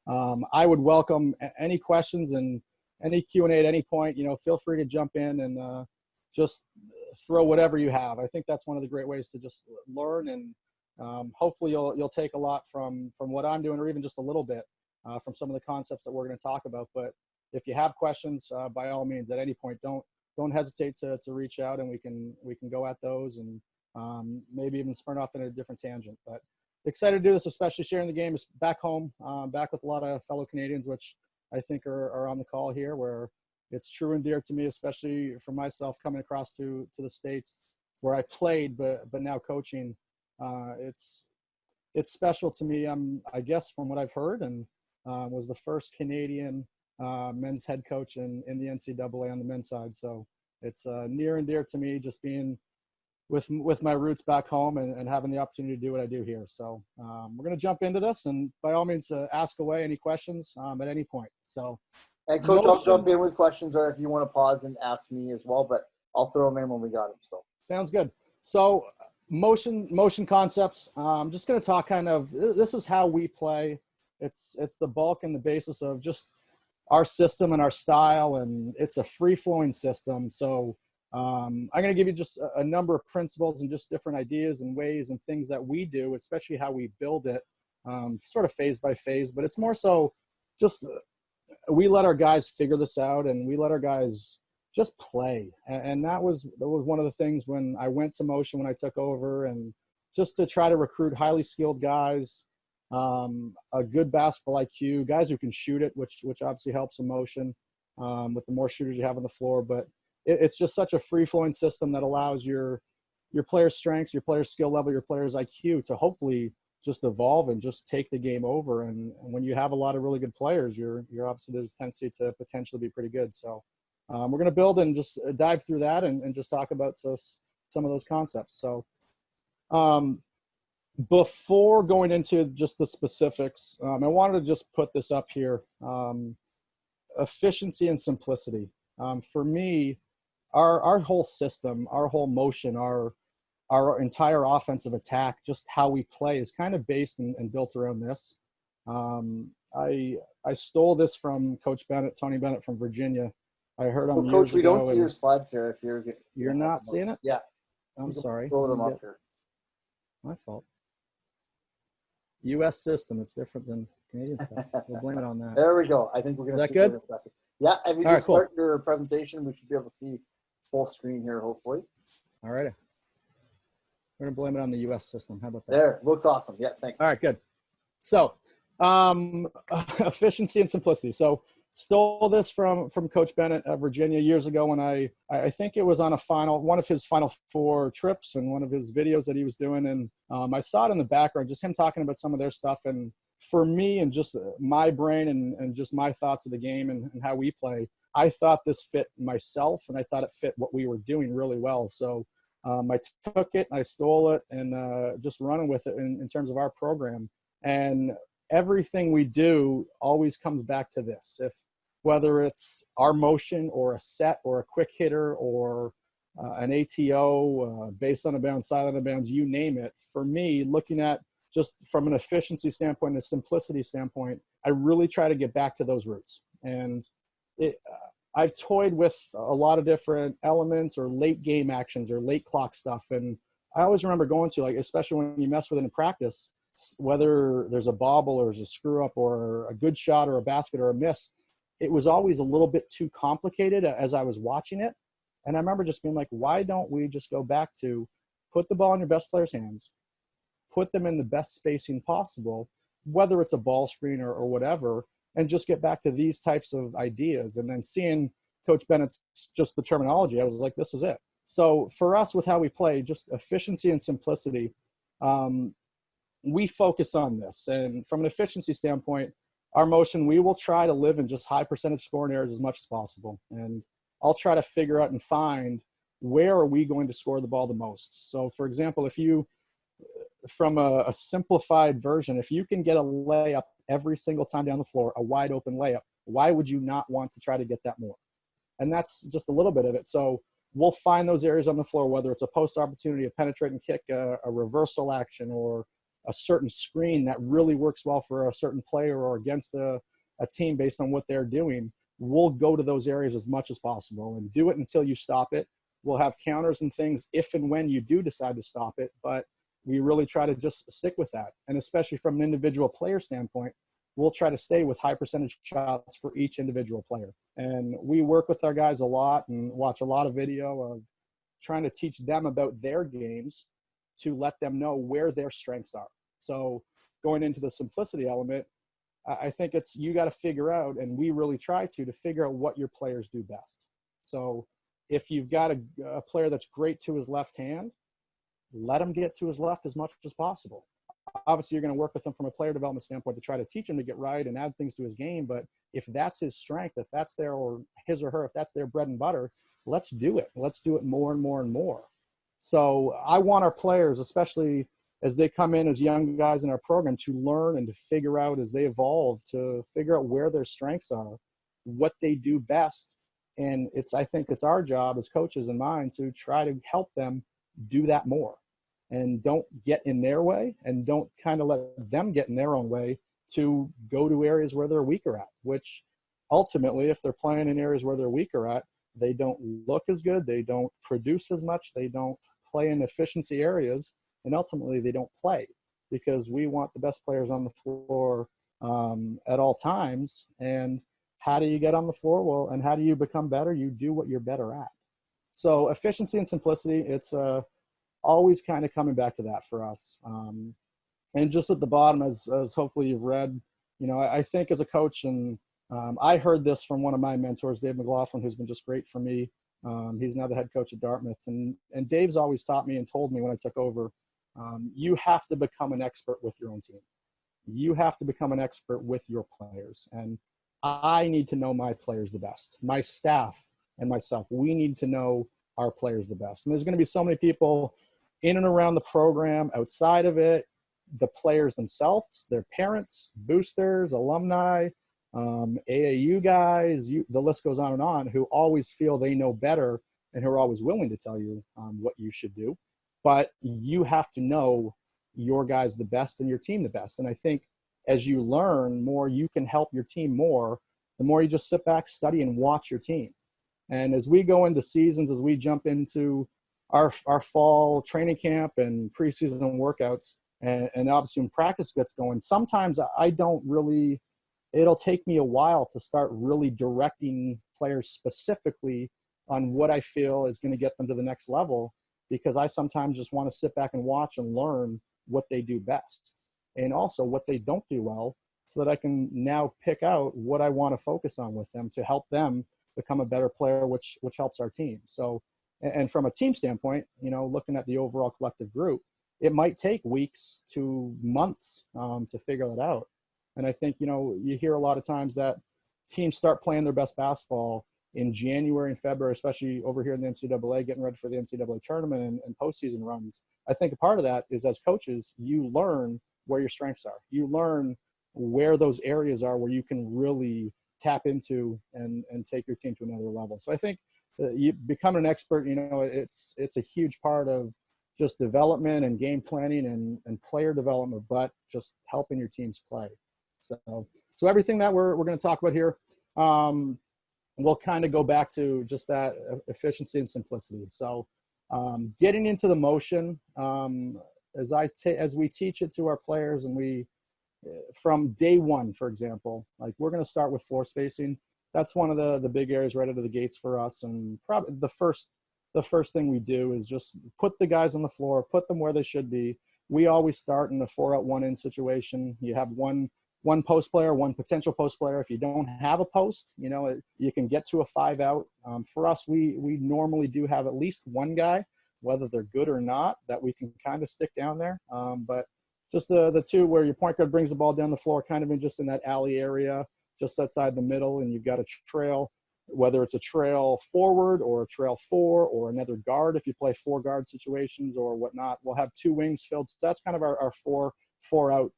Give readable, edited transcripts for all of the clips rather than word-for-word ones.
I would welcome any questions and any Q&A at any point. Feel free to jump in and just throw whatever you have. I think that's one of the great ways to just learn, and hopefully you'll take a lot from what I'm doing, or even just a little bit from some of the concepts that we're going to talk about. But if you have questions, by all means, at any point, don't hesitate to reach out, and we can go at those, and maybe even sprint off in a different tangent. But excited to do this, especially sharing the game back home, back with a lot of fellow Canadians, which I think are on the call here, where it's true and dear to me, especially for myself coming across to the States where I played, but now coaching. It's special to me. I guess from what I've heard, and was the first Canadian men's head coach in the NCAA on the men's side. So it's near and dear to me, just being with my roots back home and having the opportunity to do what I do here. So we're going to jump into this, and by all means, ask away any questions at any point. So, and Coach, I'll jump in with questions, or if you want to pause and ask me as well, but I'll throw them in when we got them. So sounds good. So motion concepts. I'm just going to talk kind of, this is how we play. It's the bulk and the basis of just our system and our style, and it's a free-flowing system. So I'm going to give you just a number of principles and just different ideas and ways and things that we do, especially how we build it, sort of phase by phase. But it's more so just we let our guys figure this out, and we let our guys just play. And that was one of the things when I went to Motion, when I took over, and just to try to recruit highly skilled guys, a good basketball IQ, guys who can shoot it, which obviously helps in Motion with the more shooters you have on the floor. But it's just such a free-flowing system that allows your players' strengths, your players' skill level, your players' IQ to hopefully just evolve and just take the game over. And when you have a lot of really good players, you're obviously, there's a tendency to potentially be pretty good. So we're going to build and just dive through that and just talk about some of those concepts. So before going into just the specifics, I wanted to just put this up here. Efficiency and simplicity. For me, our whole system, our whole motion, our entire offensive attack, just how we play is kind of based and built around this. I stole this from Coach Bennett, Tony Bennett from Virginia. I heard him years Coach, we ago, don't see your slides here. If you're not seeing it? Yeah. I'm sorry. Throw them up here. My fault. U.S. system, it's different than Canadian stuff. We'll blame it on that. There we go. I think we're going to see it in a second. Yeah, if you just start your presentation, we should be able to see full screen here, hopefully. All right. We're going to blame it on the U.S. system. How about that? There. Looks awesome. Yeah, thanks. All right, good. So efficiency and simplicity. So stole this from Coach Bennett at Virginia years ago when I think it was on one of his Final Four trips and one of his videos that he was doing. And I saw it in the background, just him talking about some of their stuff. And for me and just my brain and just my thoughts of the game and how we play, I thought this fit myself, and I thought it fit what we were doing really well. So I took it, I stole it, and just running with it in terms of our program. And everything we do always comes back to this. Whether it's our motion or a set or a quick hitter or an ATO, base on a bounce, silent on a bounce, you name it. For me, looking at just from an efficiency standpoint and a simplicity standpoint, I really try to get back to those roots. And I've toyed with a lot of different elements or late game actions or late clock stuff. And I always remember going to, like, especially when you mess with it in practice, whether there's a bobble or there's a screw up or a good shot or a basket or a miss, it was always a little bit too complicated as I was watching it. And I remember just being like, why don't we just go back to put the ball in your best player's hands, put them in the best spacing possible, whether it's a ball screen or whatever, and just get back to these types of ideas. And then seeing Coach Bennett's, just the terminology, I was like, this is it. So for us with how we play, just efficiency and simplicity, we focus on this. And from an efficiency standpoint, our motion, we will try to live in just high percentage scoring areas as much as possible. And I'll try to figure out and find where are we going to score the ball the most. So for example, if you, from a simplified version, if you can get a layup every single time down the floor, a wide open layup, why would you not want to try to get that more? And that's just a little bit of it. So we'll find those areas on the floor, whether it's a post opportunity, a penetrating kick, a reversal action, or a certain screen that really works well for a certain player or against a team based on what they're doing, we'll go to those areas as much as possible and do it until you stop it. We'll have counters and things if and when you do decide to stop it, but we really try to just stick with that. And especially from an individual player standpoint, we'll try to stay with high percentage shots for each individual player. And we work with our guys a lot and watch a lot of video of trying to teach them about their games to let them know where their strengths are. So going into the simplicity element, I think it's, you got to figure out, and we really try to figure out what your players do best. So if you've got a player that's great to his left hand, let him get to his left as much as possible. Obviously, you're going to work with him from a player development standpoint to try to teach him to get right and add things to his game. But if that's his strength, if that's their, or his or her, if that's their bread and butter, let's do it. Let's do it more and more and more. So I want our players, especially as they come in as young guys in our program, to learn and to figure out as they evolve, to figure out where their strengths are, what they do best. And I think it's our job as coaches and mine to try to help them do that more, and don't get in their way, and don't kind of let them get in their own way to go to areas where they're weaker at, which ultimately, if they're playing in areas where they're weaker at, they don't look as good, they don't produce as much, they don't play in efficiency areas, and ultimately they don't play, because we want the best players on the floor at all times. And how do you get on the floor? Well, and how do you become better? You do what you're better at. So efficiency and simplicity, it's always kind of coming back to that for us. And just at the bottom, as hopefully you've read, I think as a coach, and I heard this from one of my mentors, Dave McLaughlin, who's been just great for me. He's now the head coach at Dartmouth. And Dave's always taught me and told me when I took over, you have to become an expert with your own team. You have to become an expert with your players. And I need to know my players the best. My staff and myself, we need to know our players the best. And there's going to be so many people in and around the program, outside of it, the players themselves, their parents, boosters, alumni, AAU guys, the list goes on, who always feel they know better and who are always willing to tell you what you should do. But you have to know your guys the best and your team the best. And I think as you learn more, you can help your team more, the more you just sit back, study, and watch your team. And as we go into seasons, as we jump into our fall training camp and preseason workouts, and obviously when practice gets going, sometimes I don't really, it'll take me a while to start really directing players specifically on what I feel is going to get them to the next level, because I sometimes just want to sit back and watch and learn what they do best, and also what they don't do well, so that I can now pick out what I want to focus on with them to help them become a better player, which helps our team. So, and from a team standpoint, looking at the overall collective group, it might take weeks to months to figure that out. And I think, you hear a lot of times that teams start playing their best basketball in January and February, especially over here in the NCAA, getting ready for the NCAA tournament and postseason runs. I think a part of that is, as coaches, you learn where your strengths are. You learn where those areas are where you can really tap into and take your team to another level. So I think you become an expert, it's a huge part of just development and game planning and player development, but just helping your teams play. So everything that we're going to talk about here, we'll kind of go back to just that efficiency and simplicity. So getting into the motion, as we teach it to our players, and we, from day one, for example, like we're going to start with floor spacing. That's one of the big areas right out of the gates for us. And probably the first thing we do is just put the guys on the floor, put them where they should be. We always start in a 4-out 1-in situation. You have one post player, one potential post player. If you don't have a post, you can get to a 5-out. For us, we normally do have at least one guy, whether they're good or not, that we can kind of stick down there. But just the two where your point guard brings the ball down the floor, kind of just in that alley area, just outside the middle, and you've got a trail, whether it's a trail forward or a trail 4 or another guard, if you play 4 guard situations or whatnot. We'll have 2 wings filled. So that's kind of our 4-out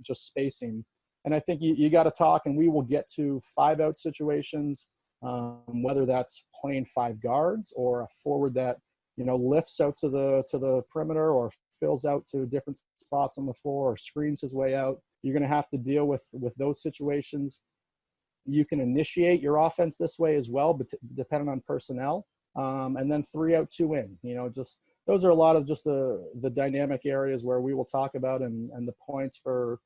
just spacing. And I think you got to talk, and we will get to 5-out situations, whether that's playing 5 guards or a forward that lifts out to the perimeter or fills out to different spots on the floor or screens his way out. You're going to have to deal with those situations. You can initiate your offense this way as well, but depending on personnel. And then 3 out, 2 in, just those are a lot of just the dynamic areas where we will talk about and the points for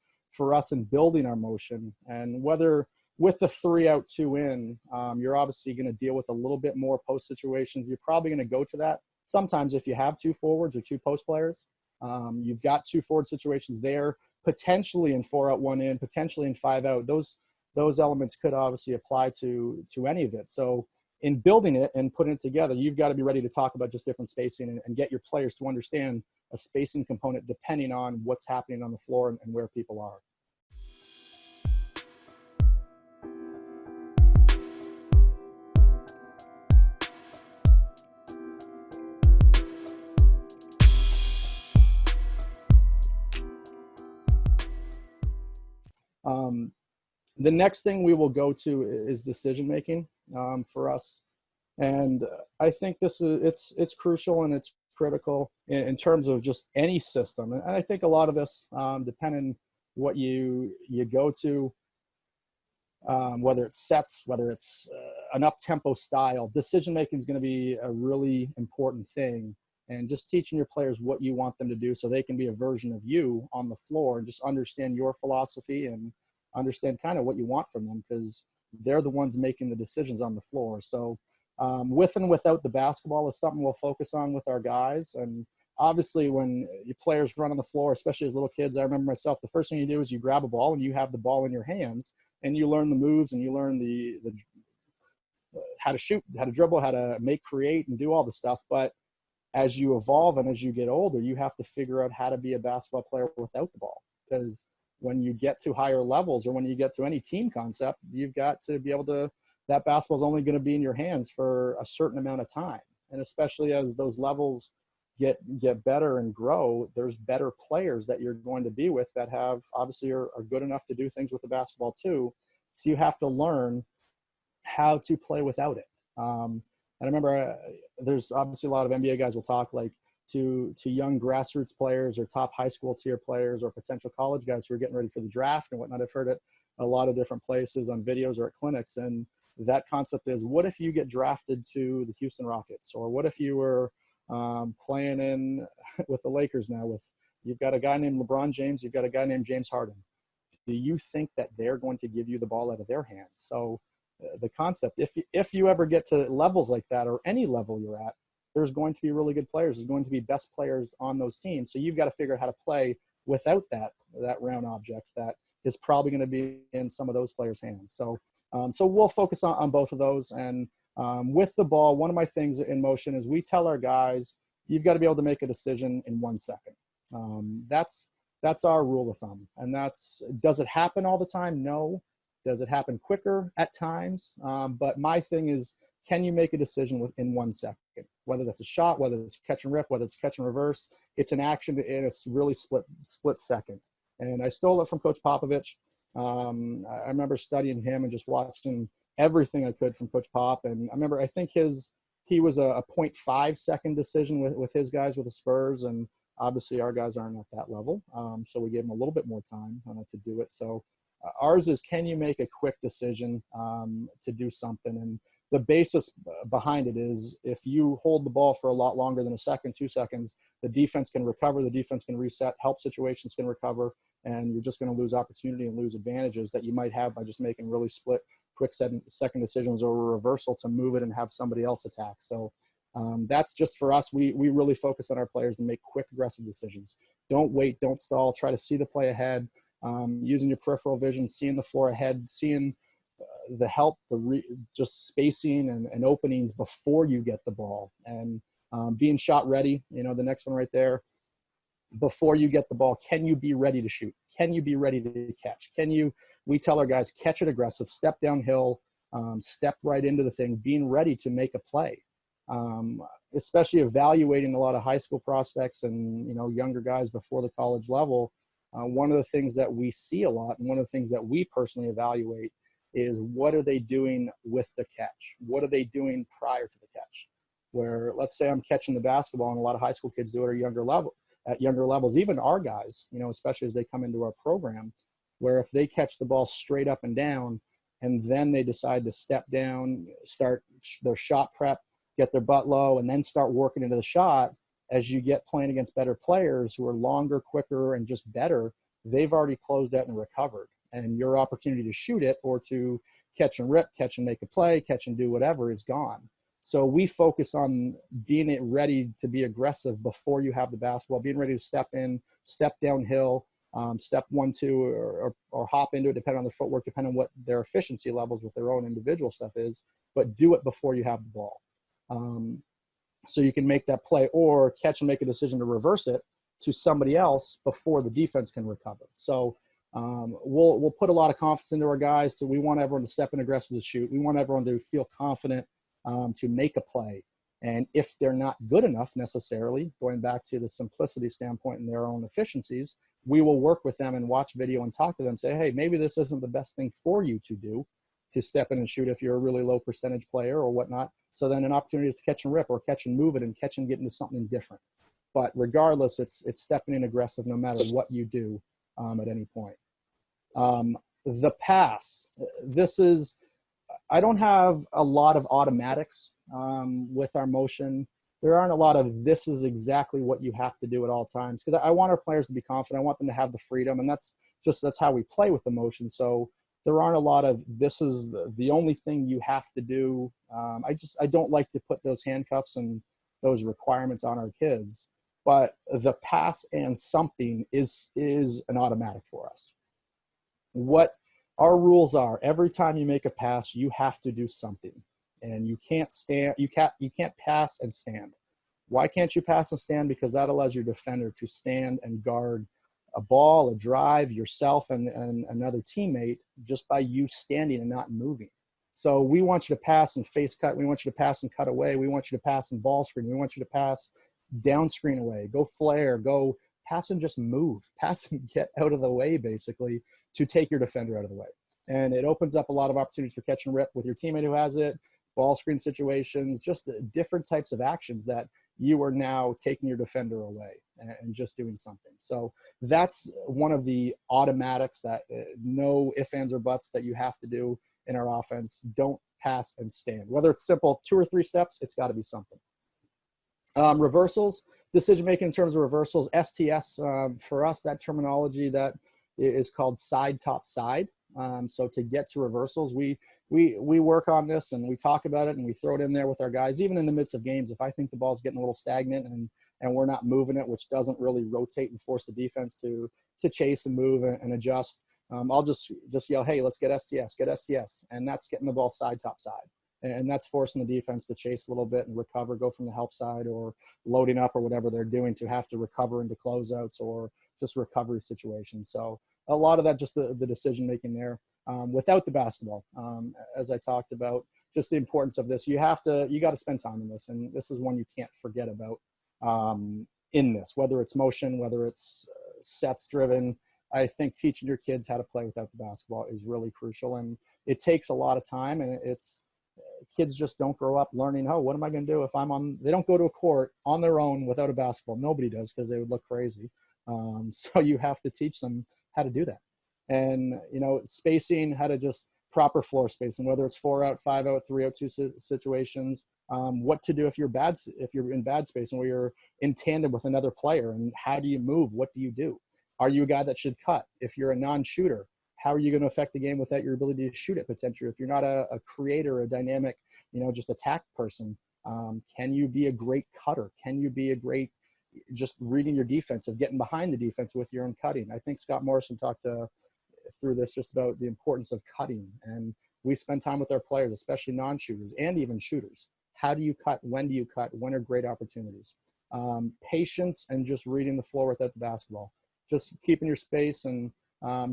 us in building our motion. And whether with the 3 out, 2 in, you're obviously going to deal with a little bit more post situations. You're probably going to go to that. Sometimes if you have 2 forwards or 2 post players, you've got 2 forward situations there, potentially in 4 out, 1 in, potentially in 5 out. Those elements could obviously apply to any of it. So in building it and putting it together, you've got to be ready to talk about just different spacing and get your players to understand a spacing component depending on what's happening on the floor and where people are. The next thing we will go to is decision making for us, and I think it's crucial and it's critical in terms of just any system. And I think a lot of this, depending what you go to, whether it's sets, whether it's an up-tempo style, decision making is going to be a really important thing. And just teaching your players what you want them to do so they can be a version of you on the floor and just understand your philosophy and understand kind of what you want from them, because they're the ones making the decisions on the floor. So with and without the basketball is something we'll focus on with our guys. And obviously when your players run on the floor, especially as little kids, I remember myself, the first thing you do is you grab a ball and you have the ball in your hands and you learn the moves and you learn the how to shoot, how to dribble, how to create and do all the stuff. But as you evolve and as you get older, you have to figure out how to be a basketball player without the ball, because when you get to higher levels or when you get to any team concept, you've got to be able to, that basketball is only going to be in your hands for a certain amount of time. And especially as those levels get better and grow, there's better players that you're going to be with that have obviously are good enough to do things with the basketball too. So you have to learn how to play without it. And I remember there's obviously a lot of NBA guys will talk like to young grassroots players or top high school tier players or potential college guys who are getting ready for the draft and whatnot. I've heard it a lot of different places on videos or at clinics. And that concept is, what if you get drafted to the Houston Rockets? Or what if you were playing in with the Lakers now you've got a guy named LeBron James, you've got a guy named James Harden. Do you think that they're going to give you the ball out of their hands? So the concept, if you ever get to levels like that or any level you're at, there's going to be really good players. There's going to be best players on those teams. So you've got to figure out how to play without that round object that is probably going to be in some of those players' hands. So we'll focus on both of those. And with the ball, one of my things in motion is we tell our guys, you've got to be able to make a decision in 1 second. That's our rule of thumb. And does it happen all the time? No. Does it happen quicker at times? But my thing is, can you make a decision within 1 second? Whether that's a shot, whether it's catch and rip, whether it's catch and reverse, it's an action in a really split second. And I stole it from Coach Popovich. I remember studying him and just watching everything I could from Coach Pop. And I remember, I think he was a 0.5 second decision with his guys with the Spurs. And obviously our guys aren't at that level. So we gave him a little bit more time to do it. So ours is, can you make a quick decision to do something? And the basis behind it is, if you hold the ball for a lot longer than a second, 2 seconds, the defense can recover, the defense can reset, help situations can recover, and you're just going to lose opportunity and lose advantages that you might have by just making really split, quick second decisions or a reversal to move it and have somebody else attack. So that's just for us. We really focus on our players to make quick, aggressive decisions. Don't wait, don't stall, try to see the play ahead, using your peripheral vision, seeing the floor ahead, seeing the help, just spacing and openings before you get the ball, and being shot ready. The next one right there, before you get the ball, can you be ready to shoot? Can you be ready to catch? We tell our guys, catch it aggressive, step downhill, step right into the thing, being ready to make a play. Especially evaluating a lot of high school prospects and, younger guys before the college level. One of the things that we see a lot, and one of the things that we personally evaluate, is what are they doing with the catch? What are they doing prior to the catch? where let's say I'm catching the basketball, and a lot of high school kids do it at younger levels, even our guys, especially as they come into our program, where if they catch the ball straight up and down, and then they decide to step down, start their shot prep, get their butt low, and then start working into the shot, as you get playing against better players who are longer, quicker, and just better, they've already closed out and recovered. And your opportunity to shoot it or to catch and rip, catch and make a play, catch and do whatever is gone. So we focus on being ready to be aggressive before you have the basketball, being ready to step in, step downhill, step 1, 2, or hop into it, depending on their footwork, depending on what their efficiency levels with their own individual stuff is, but do it before you have the ball. So you can make that play or catch and make a decision to reverse it to somebody else before the defense can recover. So we'll put a lot of confidence into our guys. We want everyone to step in aggressive to shoot. We want everyone to feel confident to make a play. And if they're not good enough necessarily, going back to the simplicity standpoint and their own efficiencies, we will work with them and watch video and talk to them, say, hey, maybe this isn't the best thing for you to do, to step in and shoot if you're a really low percentage player or whatnot. So then an opportunity is to catch and rip or catch and move it and catch and get into something different. But regardless, it's stepping in aggressive no matter what you do at any point. The pass, I don't have a lot of automatics with our motion. There aren't a lot of this is exactly what you have to do at all times, because I want our players to be confident. I want them to have the freedom, and that's how we play with the motion. So there aren't a lot of this is the only thing you have to do. I don't like to put those handcuffs and those requirements on our kids, but the pass and something is an automatic for us. What our rules are, every time you make a pass, you have to do something, and you can't pass and stand. Why can't you pass and stand? Because that allows your defender to stand and guard a ball, a drive, yourself, and another teammate just by you standing and not moving. So we want you to pass and face cut. We want you to pass and cut away. We want you to pass and ball screen. We want you to pass down screen away, go flare, go pass and just move, pass and get out of the way, basically, to take your defender out of the way. And it opens up a lot of opportunities for catch and rip with your teammate who has it, ball screen situations, just different types of actions that you are now taking your defender away and just doing something. So that's one of the automatics that no ifs, ands, or buts that you have to do in our offense. Don't pass and stand. Whether it's simple 2 or 3 steps, it's got to be something. Reversals, decision-making in terms of reversals, STS, for us, that terminology that is called side, top, side. So to get to reversals, we work on this and we talk about it and we throw it in there with our guys, even in the midst of games. If I think the ball's getting a little stagnant and we're not moving it, which doesn't really rotate and force the defense to chase and move and adjust, I'll just yell, hey, let's get STS. And that's getting the ball side, top, side. And that's forcing the defense to chase a little bit and recover, go from the help side or loading up or whatever they're doing to have to recover into closeouts or just recovery situations. So a lot of that, just the decision-making there without the basketball. As I talked about, just the importance of this. You got to spend time in this. And this is one you can't forget about in this, whether it's motion, whether it's sets driven. I think teaching your kids how to play without the basketball is really crucial. And it takes a lot of time, and kids just don't grow up learning, oh, what am I going to do if they don't go to a court on their own without a basketball. Nobody does, because they would look crazy. So you have to teach them how to do that. And, spacing, how to just proper floor spacing, whether it's 4 out, 5 out, 3 out, 2 situations, what to do if you're in bad spacing where you're in tandem with another player, and how do you move? What do you do? Are you a guy that should cut? If you're a non-shooter, how are you going to affect the game without your ability to shoot it potentially? If you're not a creator, a dynamic, just attack person, can you be a great cutter? Can you be a great just reading your defense, of getting behind the defense with your own cutting? I think Scott Morrison talked through this just about the importance of cutting. And we spend time with our players, especially non-shooters and even shooters. How do you cut? When do you cut? When are great opportunities? Patience and just reading the floor without the basketball. Just keeping your space and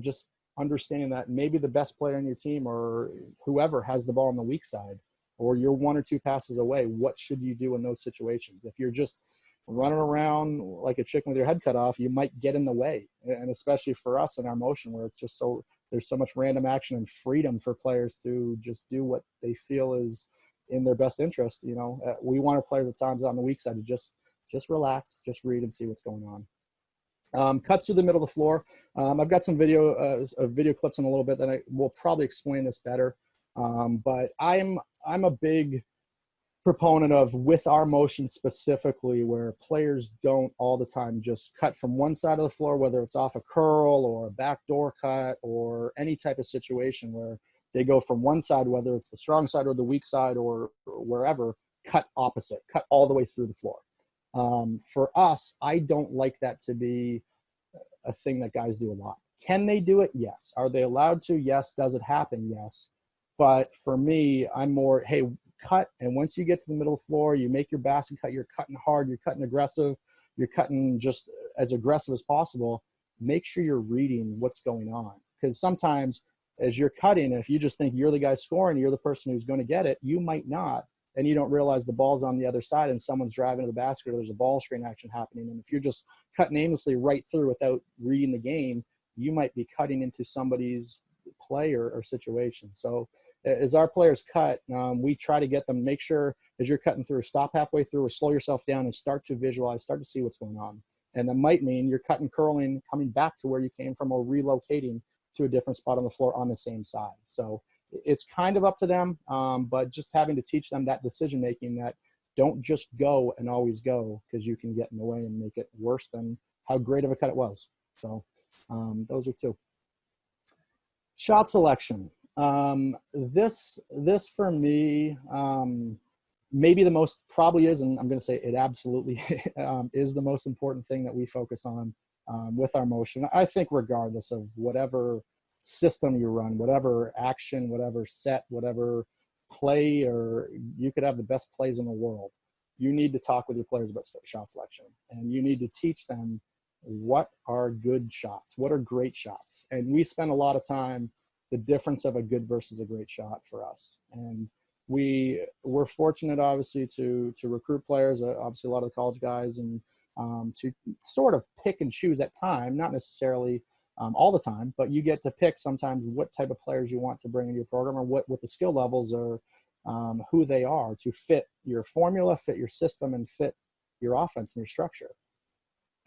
just understanding that maybe the best player on your team or whoever has the ball on the weak side, or you're 1 or 2 passes away. What should you do in those situations? If you're just running around like a chicken with your head cut off, you might get in the way. And especially for us in our motion, where it's just there's so much random action and freedom for players to just do what they feel is in their best interest. We want our players at times on the weak side to just relax, just read and see what's going on. Cuts through the middle of the floor. I've got some video clips in a little bit that I will probably explain this better. But I'm a big proponent of, with our motion specifically, where players don't all the time just cut from one side of the floor, whether it's off a curl or a backdoor cut or any type of situation where they go from one side, whether it's the strong side or the weak side or wherever, cut opposite, cut all the way through the floor. For us, I don't like that to be a thing that guys do a lot. Can they do it? Yes. Are they allowed to? Yes. Does it happen? Yes. But for me, I'm more, hey, cut. And once you get to the middle of the floor, you make your basket cut, you're cutting hard, you're cutting aggressive, you're cutting just as aggressive as possible. Make sure you're reading what's going on. Because sometimes as you're cutting, if you just think you're the guy scoring, you're the person who's going to get it, you might not. And you don't realize the ball's on the other side and someone's driving to the basket, or there's a ball screen action happening. And if you're just cutting aimlessly right through without reading the game, you might be cutting into somebody's play or situation. So as our players cut, we try to get them, make sure as you're cutting through, stop halfway through or slow yourself down and start to visualize, start to see what's going on. And that might mean you're cutting, curling, coming back to where you came from, or relocating to a different spot on the floor on the same side. So it's kind of up to them, but just having to teach them that decision-making, that don't just go and always go, because you can get in the way and make it worse than how great of a cut it was. So those are two. Shot selection. This for me, maybe the most, probably is, and I'm going to say it absolutely is the most important thing that we focus on with our motion. I think regardless of whatever system you run, whatever action, whatever set, whatever play, or you could have the best plays in the world, you need to talk with your players about shot selection, and you need to teach them what are good shots, what are great shots. And we spend a lot of time the difference of a good versus a great shot for us. And we're fortunate, obviously, to recruit players, obviously a lot of the college guys, and to sort of pick and choose at time, not necessarily all the time, but you get to pick sometimes what type of players you want to bring into your program, or what the skill levels are, who they are, to fit your formula, fit your system, and fit your offense and your structure.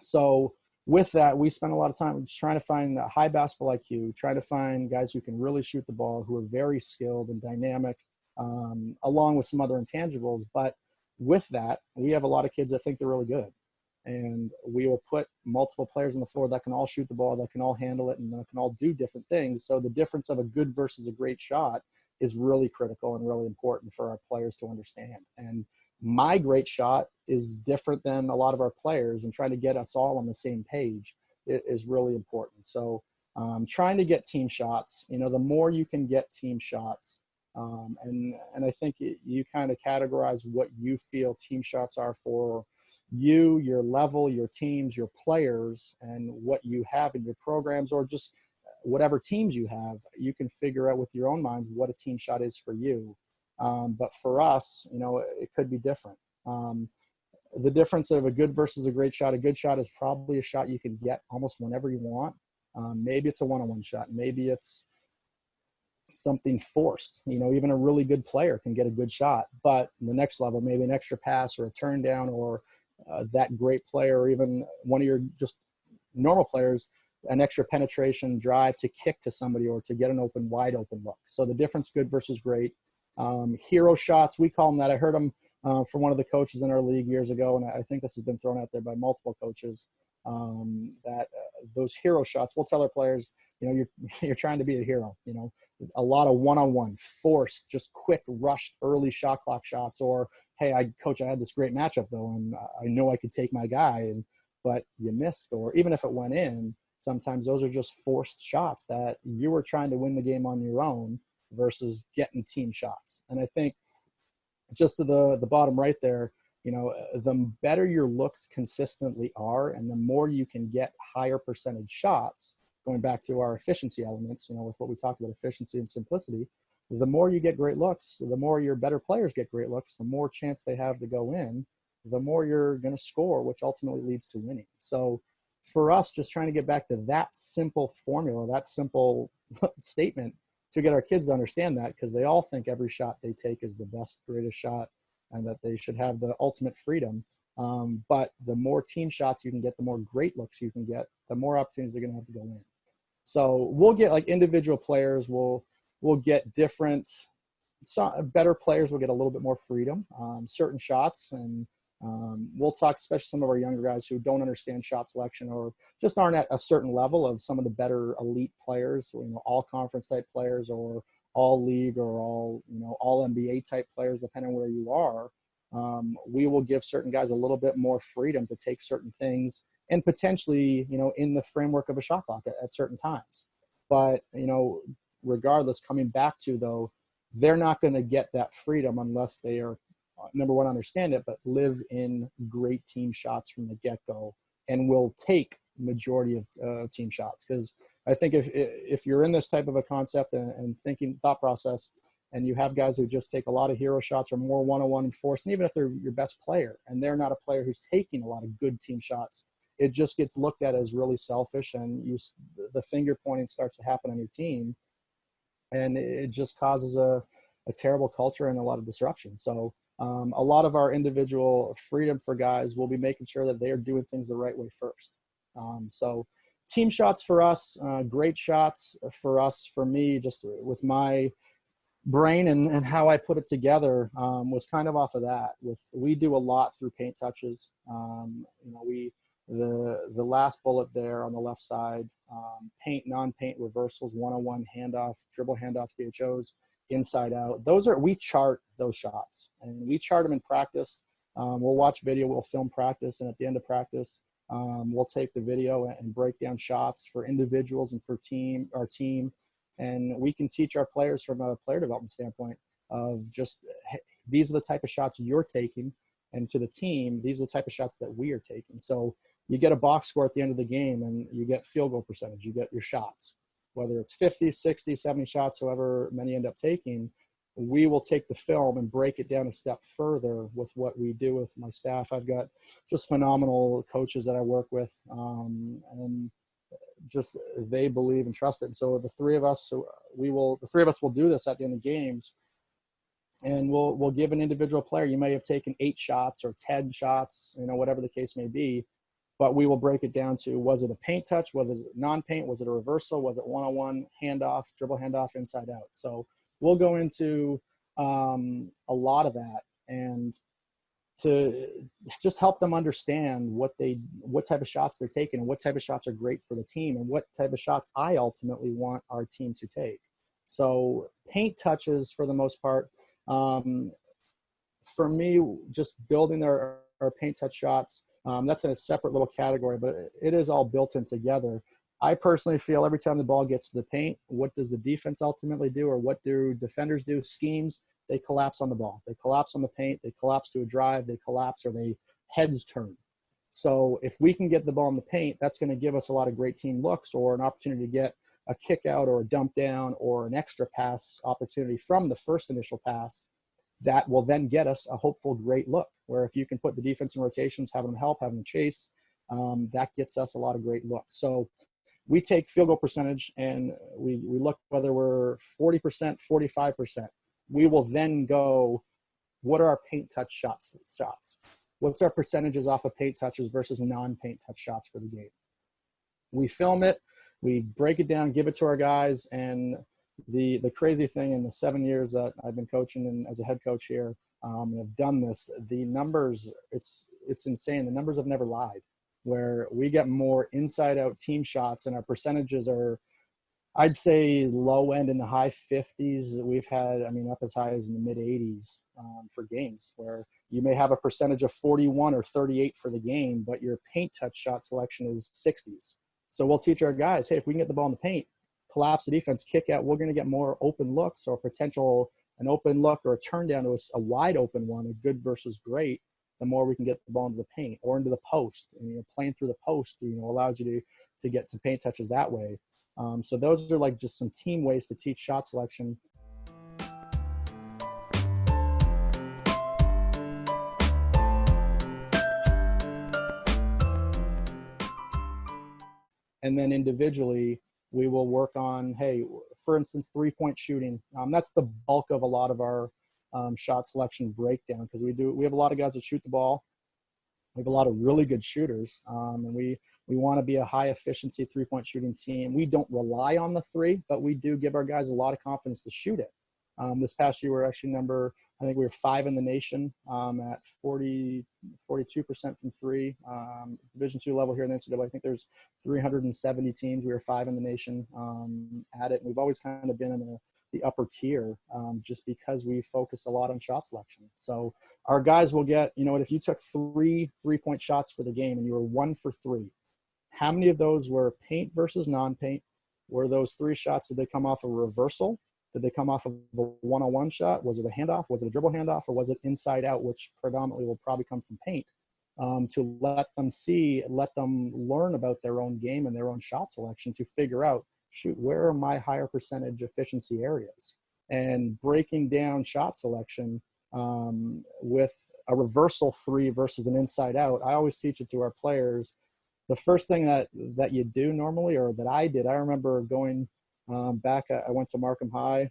So with that, we spend a lot of time just trying to find a high basketball IQ, trying to find guys who can really shoot the ball, who are very skilled and dynamic, along with some other intangibles. But with that, we have a lot of kids that think they're really good. And we will put multiple players on the floor that can all shoot the ball, that can all handle it, and that can all do different things. So the difference of a good versus a great shot is really critical and really important for our players to understand. And my great shot is different than a lot of our players, and trying to get us all on the same page is really important. So trying to get team shots, the more you can get team shots, and I think you kind of categorize what you feel team shots are for you, your level, your teams, your players, and what you have in your programs, or just whatever teams you have, you can figure out with your own minds what a team shot is for you. But for us, it could be different. The difference of a good versus a great shot, a good shot is probably a shot you can get almost whenever you want. Maybe it's a one-on-one shot. Maybe it's something forced. Even a really good player can get a good shot, but the next level, maybe an extra pass or a turn down, or that great player, or even one of your just normal players, an extra penetration drive to kick to somebody or to get an wide open look. So the difference, good versus great. Hero shots, we call them that. I heard them from one of the coaches in our league years ago, and I think this has been thrown out there by multiple coaches, that those hero shots, we'll tell our players, you're trying to be a hero. A lot of one-on-one, forced, just quick, rushed, early shot clock shots, or, hey, coach, I had this great matchup though, and I know I could take my guy, but you missed. Or even if it went in, sometimes those are just forced shots that you were trying to win the game on your own versus getting team shots. And I think just to the bottom right there, the better your looks consistently are, and the more you can get higher percentage shots, going back to our efficiency elements, with what we talked about, efficiency and simplicity, the more you get great looks, the more your better players get great looks, the more chance they have to go in, the more you're going to score, which ultimately leads to winning. So for us, just trying to get back to that simple formula, that simple statement, to get our kids to understand that, because they all think every shot they take is the best, greatest shot, and that they should have the ultimate freedom. But the more team shots you can get, the more great looks you can get, the more opportunities they're going to have to go in. So we'll get like individual players, we'll get different, better players will get a little bit more freedom, certain shots. And we'll talk, especially some of our younger guys who don't understand shot selection or just aren't at a certain level of some of the better elite players, all conference type players or all league or all NBA type players, depending on where you are. We will give certain guys a little bit more freedom to take certain things and potentially, in the framework of a shot clock at certain times. But, regardless, coming back to, though, they're not going to get that freedom unless they are, number one, understand it, but live in great team shots from the get-go and will take majority of team shots. Because I think if you're in this type of a concept and thinking thought process, and you have guys who just take a lot of hero shots or more one-on-one and force, and even if they're your best player and they're not a player who's taking a lot of good team shots, it just gets looked at as really selfish, and the finger pointing starts to happen on your team, and it just causes a terrible culture and a lot of disruption. So a lot of our individual freedom for guys will be making sure that they are doing things the right way first. So team shots for us, great shots for us, for me, just with my brain and how I put it together, was kind of off of that. We do a lot through paint touches. The last bullet there on the left side, paint, non-paint reversals, one-on-one handoff, dribble handoff, DHOs, inside out. We chart those shots, and we chart them in practice. We'll watch video, we'll film practice, and at the end of practice, we'll take the video and break down shots for individuals and for our team. And we can teach our players from a player development standpoint of just, hey, these are the type of shots you're taking, and to the team, these are the type of shots that we are taking. So you get a box score at the end of the game, and you get field goal percentage, you get your shots, whether it's 50, 60, 70 shots, however many end up taking. We will take the film and break it down a step further with what we do with my staff. I've got just phenomenal coaches that I work with, and just they believe and trust it. And so the three of us will do this at the end of games, and we'll give an individual player, you may have taken 8 shots or 10 shots, whatever the case may be, but we will break it down to, was it a paint touch? Was it non-paint? Was it a reversal? Was it one-on-one, handoff, dribble handoff, inside out? So we'll go into a lot of that, and to just help them understand what type of shots they're taking and what type of shots are great for the team and what type of shots I ultimately want our team to take. So paint touches, for the most part, for me, just building our paint touch shots, that's in a separate little category, but it is all built in together. I personally feel every time the ball gets to the paint, what does the defense ultimately do, or what do defenders do? Schemes, they collapse on the ball. They collapse on the paint. They collapse to a drive. They collapse, or they heads turn. So if we can get the ball in the paint, that's going to give us a lot of great team looks, or an opportunity to get a kick out or a dump down or an extra pass opportunity from the first initial pass. That will then get us a hopeful great look, where if you can put the defense in rotations, having them help, having them chase, that gets us a lot of great looks. So we take field goal percentage, and we look whether we're 40%, 45%. We will then go, what are our paint touch shots? What's our percentages off of paint touches versus non-paint touch shots for the game? We film it, we break it down, give it to our guys, and the crazy thing, in the 7 years that I've been coaching and as a head coach here, and have done this, the numbers, it's insane. The numbers have never lied, where we get more inside out team shots, and our percentages are, I'd say, low end in the high 50s. We've had, up as high as in the mid 80s for games, where you may have a percentage of 41 or 38 for the game, but your paint touch shot selection is 60s. So we'll teach our guys, hey, if we can get the ball in the paint, collapse the defense, kick out, we're going to get more open looks, or an open look or a turn down to a wide open one, a good versus great, the more we can get the ball into the paint or into the post. And playing through the post, allows you to get some paint touches that way. So those are like just some team ways to teach shot selection. And then individually, we will work on, hey, for instance, 3-point shooting. That's the bulk of a lot of our shot selection breakdown, because we have a lot of guys that shoot the ball. We have a lot of really good shooters, and we want to be a high efficiency 3-point shooting team. We don't rely on the three, but we do give our guys a lot of confidence to shoot it. This past year, we're actually I think we were 5 in the nation at 42% from three. Division II level here in the NCAA, I think there's 370 teams. We were 5 in the nation at it. And we've always kind of been in the upper tier just because we focus a lot on shot selection. So our guys will get, if you took 3-point shots for the game and you were 1 for 3, how many of those were paint versus non-paint? Were those 3 shots, did they come off a reversal? Did they come off of a one-on-one shot? Was it a handoff? Was it a dribble handoff? Or was it inside out, which predominantly will probably come from paint, to let them learn about their own game and their own shot selection to figure out, shoot, where are my higher percentage efficiency areas? And breaking down shot selection with a reversal 3 versus an inside out, I always teach it to our players. The first thing that you do normally, or that I did, I remember going I went to Markham High.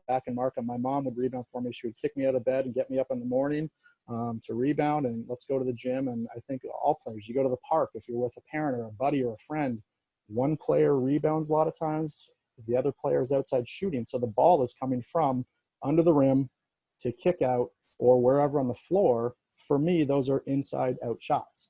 Back in Markham, my mom would rebound for me. She would kick me out of bed and get me up in the morning to rebound, and let's go to the gym. And I think all players, you go to the park, if you're with a parent or a buddy or a friend, one player rebounds a lot of times, the other player is outside shooting. So the ball is coming from under the rim to kick out or wherever on the floor. For me, those are inside out shots.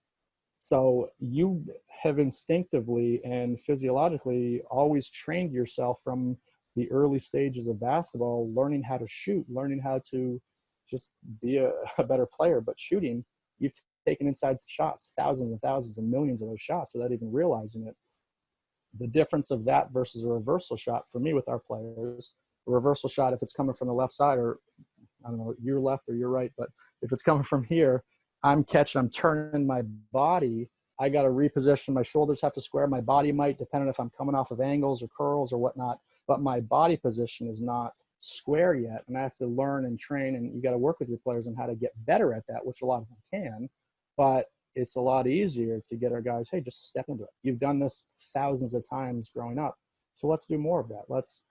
So you have instinctively and physiologically always trained yourself from the early stages of basketball, learning how to shoot, learning how to just be a better player. But shooting, you've taken inside shots, thousands and thousands and millions of those shots without even realizing it. The difference of that versus a reversal shot for me with our players, a reversal shot, if it's coming from the left side, or I don't know, your left or your right, but if it's coming from here, I'm turning my body. I got to reposition. My shoulders have to square. My body might, depending if I'm coming off of angles or curls or whatnot, but my body position is not square yet. And I have to learn and train, and you got to work with your players on how to get better at that, which a lot of them can, but it's a lot easier to get our guys, hey, just step into it. You've done this thousands of times growing up, so let's do more of that. Let's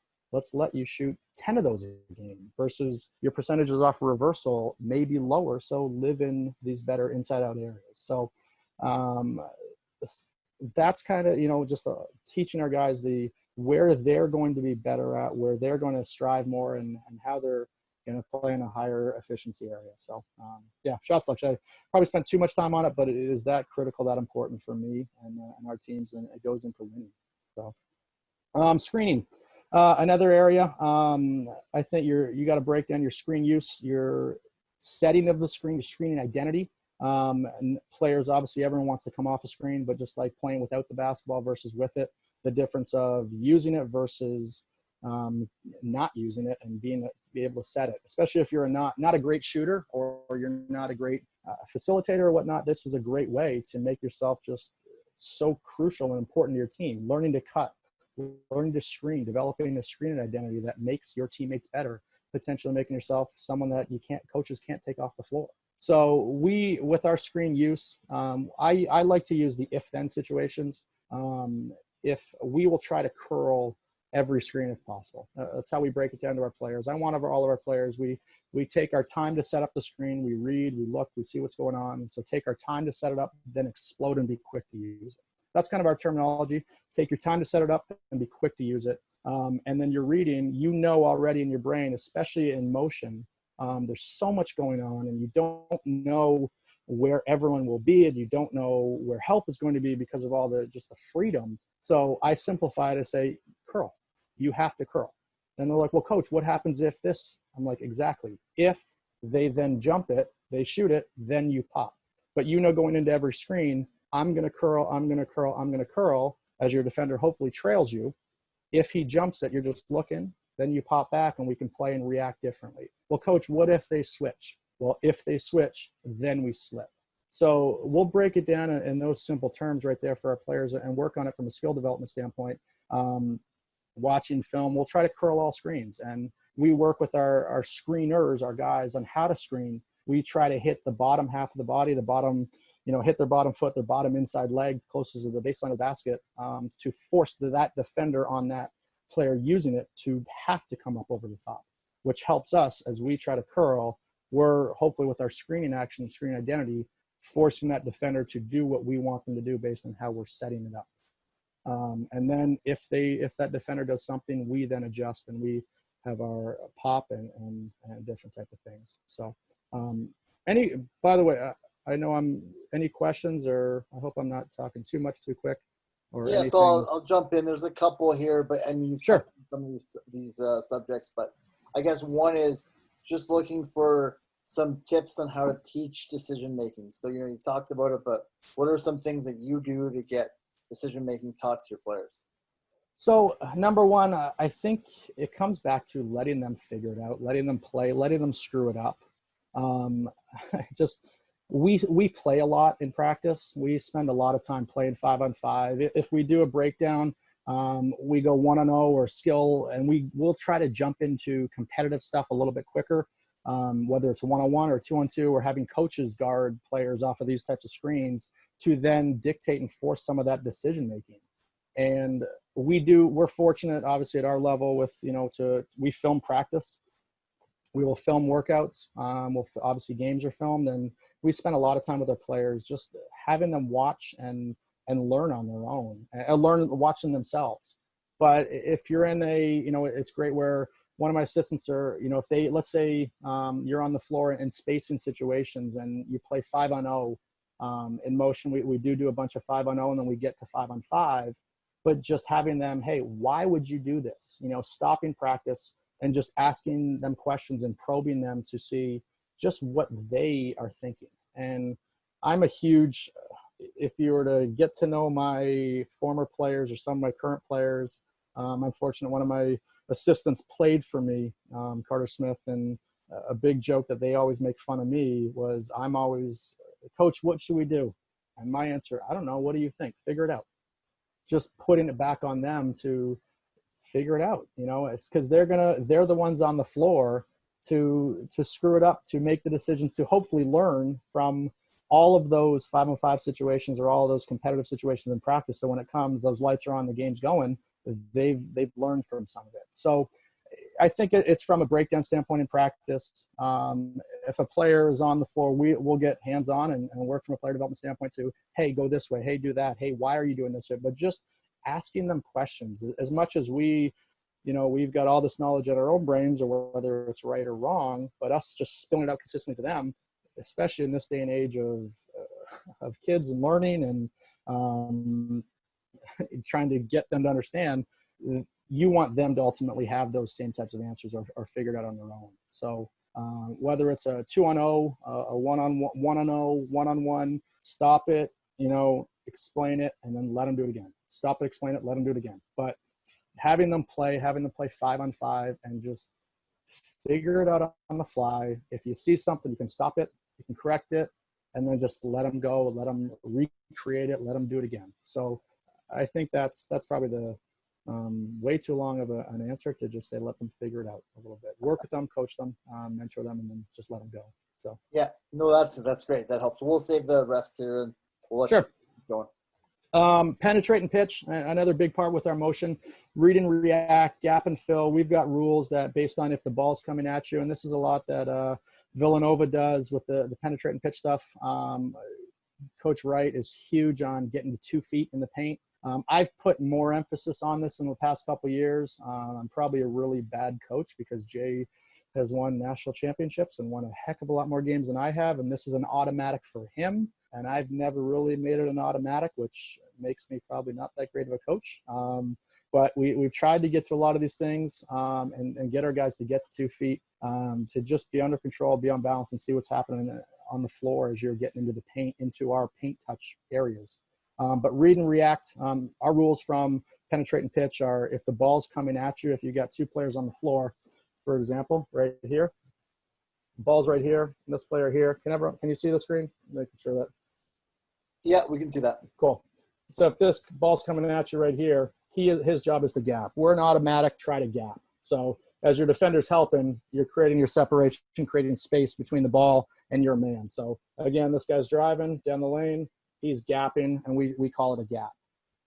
let you shoot 10 of those a game versus your percentages off reversal may be lower. So live in these better inside out areas. So that's kind of, just teaching our guys where they're going to be better at, where they're going to strive more, and how they're going to play in a higher efficiency area. So yeah, shot selection, I probably spent too much time on it, but it is that critical, that important for me and our teams, and it goes into winning. So screening. Another area, I think you got to break down your screen use, your setting of the screen, your screening identity. And players, obviously, everyone wants to come off a screen, but just like playing without the basketball versus with it, the difference of using it versus not using it, and be able to set it, especially if you're not a great shooter or you're not a great facilitator or whatnot. This is a great way to make yourself just so crucial and important to your team. Learning to cut, learning to screen, developing a screening identity that makes your teammates better, potentially making yourself someone that coaches can't take off the floor. So with our screen use, I like to use the if-then situations. If we will try to curl every screen if possible. That's how we break it down to our players. I want all of our players, we take our time to set up the screen, we read, we look, we see what's going on. And so take our time to set it up, then explode and be quick to use it. That's kind of our terminology. Take your time to set it up and be quick to use it. And then you're reading, already in your brain, especially in motion, there's so much going on, and you don't know where everyone will be, and you don't know where help is going to be because of all the freedom. So I simplify it to say, curl. You have to curl. And they're like, well, coach, what happens if this? I'm like, exactly. If they then jump it, they shoot it, then you pop. But going into every screen, I'm going to curl, I'm going to curl, I'm going to curl, as your defender hopefully trails you. If he jumps it, you're just looking, then you pop back and we can play and react differently. Well, coach, what if they switch? Well, if they switch, then we slip. So we'll break it down in those simple terms right there for our players and work on it from a skill development standpoint. Watching film, we'll try to curl all screens, and we work with our screeners, our guys, on how to screen. We try to hit the bottom half of the body, the bottom hit their bottom foot, their bottom inside leg closest to the baseline of the basket, to force that defender on that player using it to have to come up over the top, which helps us as we try to curl. We're hopefully with our screening action and screen identity, forcing that defender to do what we want them to do based on how we're setting it up. And then if that defender does something, we then adjust and we have our pop and different type of things. So by the way, I know any questions, or I hope I'm not talking too much too quick or anything. So I'll jump in. There's a couple here, but you've sure some of these subjects, but I guess one is just looking for some tips on how to teach decision making. So you talked about it, but what are some things that you do to get decision making taught to your players? So number one, I think it comes back to letting them figure it out, letting them play, letting them screw it up. We play a lot in practice. We spend a lot of time playing 5-on-5. If we do a breakdown, we go 1-on-0 or skill, and we'll try to jump into competitive stuff a little bit quicker. Whether it's 1-on-1 or 2-on-2, or having coaches guard players off of these types of screens to then dictate and force some of that decision making. And we're fortunate, obviously, at our level with, we film practice. We will film workouts. Obviously games are filmed, and we spend a lot of time with our players, just having them watch and learn on their own, and learn watching themselves. But if you're in it's great where one of my assistants are, if let's say you're on the floor in spacing situations and you play 5-on-0 in motion, we do a bunch of 5-on-0, and then we get to 5-on-5, but just having them, hey, why would you do this? Stopping practice and just asking them questions and probing them to see just what they are thinking. And I'm a huge, if you were to get to know my former players or some of my current players, I'm fortunate one of my assistants played for me, Carter Smith, and a big joke that they always make fun of me was I'm always, Coach, what should we do? And my answer, I don't know. What do you think? Figure it out. Just putting it back on them to figure it out. It's because they're the ones on the floor to screw it up, to make the decisions, to hopefully learn from all of those 5-on-5 situations or all of those competitive situations in practice. So when it comes, those lights are on, the game's going, they've learned from some of it. So I think it's from a breakdown standpoint in practice. If a player is on the floor, we'll get hands-on and work from a player development standpoint to, hey, go this way, hey, do that, hey, why are you doing this? But just asking them questions. As much as we've got all this knowledge in our own brains, or whether it's right or wrong, but us just spilling it out consistently to them, especially in this day and age of kids and learning and trying to get them to understand, you want them to ultimately have those same types of answers or figured out on their own. So whether it's a 2-on-0, a 1-on-0, 1-on-1, stop it, explain it, and then let them do it again. Stop it, explain it, let them do it again. But having them play 5-on-5 and just figure it out on the fly. If you see something, you can stop it, you can correct it, and then just let them go, let them recreate it, let them do it again. So I think that's probably the way too long of an answer to just say, let them figure it out a little bit. Work with them, coach them, mentor them, and then just let them go. So yeah, no, that's great. That helps. We'll save the rest here and we'll let you keep going. Penetrate and pitch, another big part with our motion. Read and react, gap and fill. We've got rules that based on if the ball's coming at you, and this is a lot that Villanova does with the penetrate and pitch stuff. Coach Wright is huge on getting to 2 feet in the paint. I've put more emphasis on this in the past couple of years. I'm probably a really bad coach because Jay has won national championships and won a heck of a lot more games than I have, and this is an automatic for him. And I've never really made it an automatic, which makes me probably not that great of a coach. But we've tried to get to a lot of these things and get our guys to get to 2 feet, to just be under control, be on balance, and see what's happening on the floor as you're getting into the paint, into our paint touch areas. But read and react. Our rules from penetrate and pitch are if the ball's coming at you, if you got 2 players on the floor, for example, right here, ball's right here, and this player here. Can you see the screen? Making sure that. Yeah, we can see that. Cool. So if this ball's coming at you right here, his job is to gap. We're an automatic, try to gap. So as your defender's helping, you're creating your separation, creating space between the ball and your man. So again, this guy's driving down the lane, he's gapping, and we call it a gap.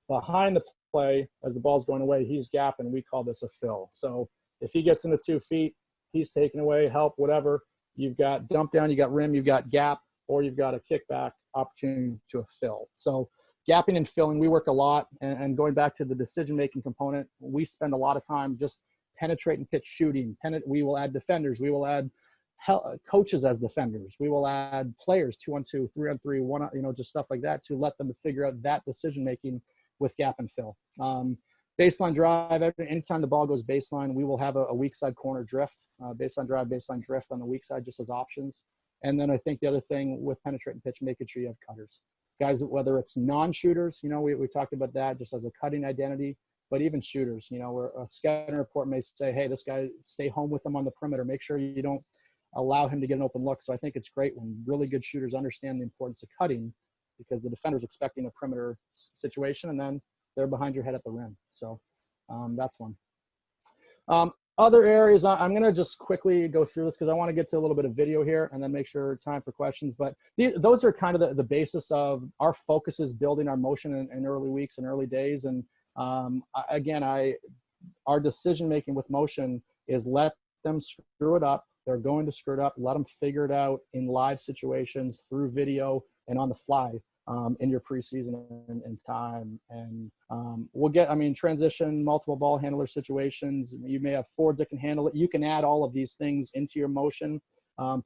Behind the play, as the ball's going away, he's gapping, we call this a fill. So if he gets into 2 feet, he's taking away, help, whatever. You've got dump down, you got rim, you've got gap, or you've got a kickback opportunity to a fill. So gapping and filling, we work a lot. And going back to the decision-making component, we spend a lot of time just penetrating pitch shooting. We will add defenders. We will add coaches as defenders. We will add players 2-on-2, 3-on-3, 1, just stuff like that to let them figure out that decision-making with gap and fill. Baseline drive, anytime the ball goes baseline, we will have a weak side corner drift, baseline drive, baseline drift on the weak side just as options. And then I think the other thing with penetrating pitch, making sure you have cutters. Guys, whether it's non-shooters, we talked about that just as a cutting identity, but even shooters, where a scouting report may say, hey, this guy, stay home with him on the perimeter. Make sure you don't allow him to get an open look. So I think it's great when really good shooters understand the importance of cutting, because the defender's expecting a perimeter situation, and then they're behind your head at the rim. So that's one. Other areas, I'm going to just quickly go through this because I want to get to a little bit of video here and then make sure time for questions. But those are kind of the basis of our focus is building our motion in early weeks and early days. And again, our decision-making with motion is let them screw it up. They're going to screw it up. Let them figure it out in live situations through video and on the fly. In your preseason and time. And we'll get, transition, multiple ball handler situations. You may have forwards that can handle it. You can add all of these things into your motion,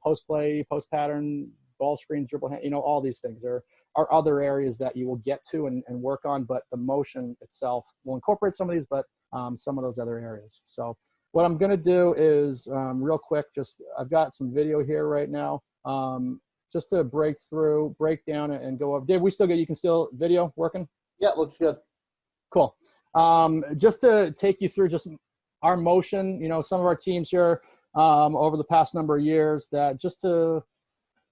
post play, post pattern, ball screen, dribble hand, all these things. There are other areas that you will get to and work on, but the motion itself will incorporate some of these, but some of those other areas. So what I'm going to do is real quick, I've got some video here right now. Just to break down and go up. Dave, you can still video working? Yeah, looks good. Cool. Just to take you through just our motion, some of our teams here over the past number of years, that just to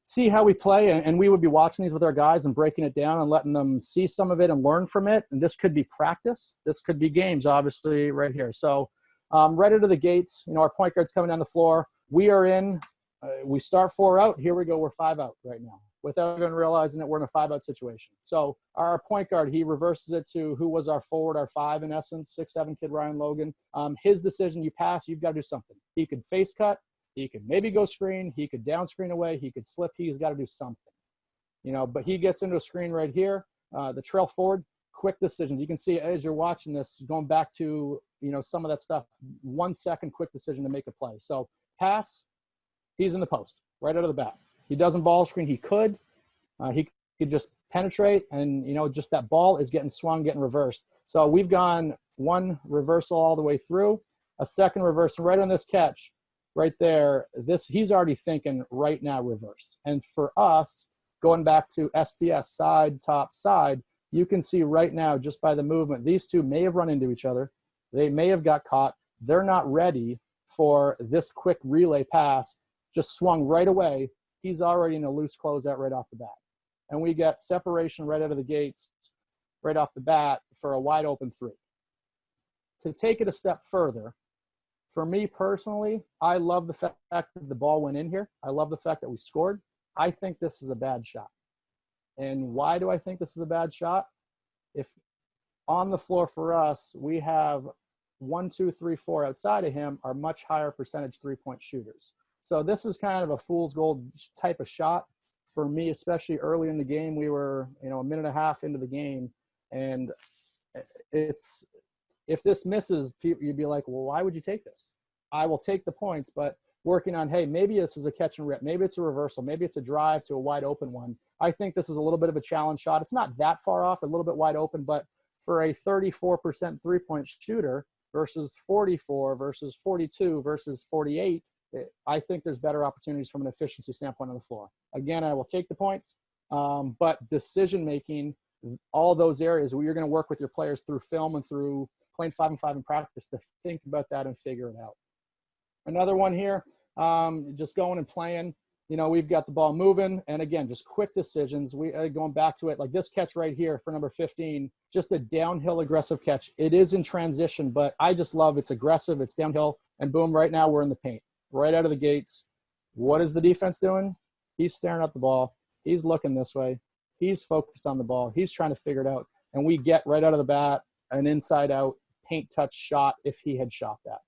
see how we play, and we would be watching these with our guys and breaking it down and letting them see some of it and learn from it. And this could be practice. This could be games, obviously, right here. So right out of the gates, our point guard's coming down the floor. We are in. We start 4 out. Here we go. We're 5 out right now without even realizing that we're in a 5-out situation. So our point guard, he reverses it to who was our forward, our 5 in essence, 6'7" kid, Ryan Logan. His decision, you pass, you've got to do something. He could face cut. He could maybe go screen. He could down screen away. He could slip. He's got to do something, but he gets into a screen right here. The trail forward, quick decisions. You can see as you're watching this, going back to, some of that stuff, 1 second quick decision to make a play. So pass. He's in the post right out of the bat. He doesn't ball screen. He could just penetrate, and just that ball is getting swung, getting reversed. So we've gone 1 reversal all the way through, a second reversal right on this catch right there. He's already thinking right now reverse. And for us, going back to STS, side, top, side, you can see right now just by the movement, these two may have run into each other. They may have got caught. They're not ready for this quick relay pass. Just swung right away. He's already in a loose closeout right off the bat. And we get separation right out of the gates, right off the bat for a wide open 3. To take it a step further, for me personally, I love the fact that the ball went in here. I love the fact that we scored. I think this is a bad shot. And why do I think this is a bad shot? If on the floor for us, we have 1, 2, 3, 4 outside of him are much higher percentage 3-point shooters. So this is kind of a fool's gold type of shot for me, especially early in the game. We were, a minute and a half into the game, and if this misses, you'd be like, well, why would you take this? I will take the points, but working on, hey, maybe this is a catch and rip. Maybe it's a reversal. Maybe it's a drive to a wide open one. I think this is a little bit of a challenge shot. It's not that far off, a little bit wide open, but for a 34% 3-point shooter versus 44 versus 42 versus 48, I think there's better opportunities from an efficiency standpoint on the floor. Again, I will take the points, but decision-making, all those areas where you're going to work with your players through film and through playing 5-on-5 in practice to think about that and figure it out. Another one here, just going and playing. you know, we've got the ball moving, and again, just quick decisions. We going back to it, like this catch right here for number 15, just a downhill aggressive catch. It is in transition, but I just love it's aggressive, it's downhill, and boom, right now we're in the paint, right out of the gates. What is the defense doing? He's staring at the ball. He's looking this way. He's focused on the ball. He's trying to figure it out, and we get right out of the bat an inside out paint touch shot if he had shot that.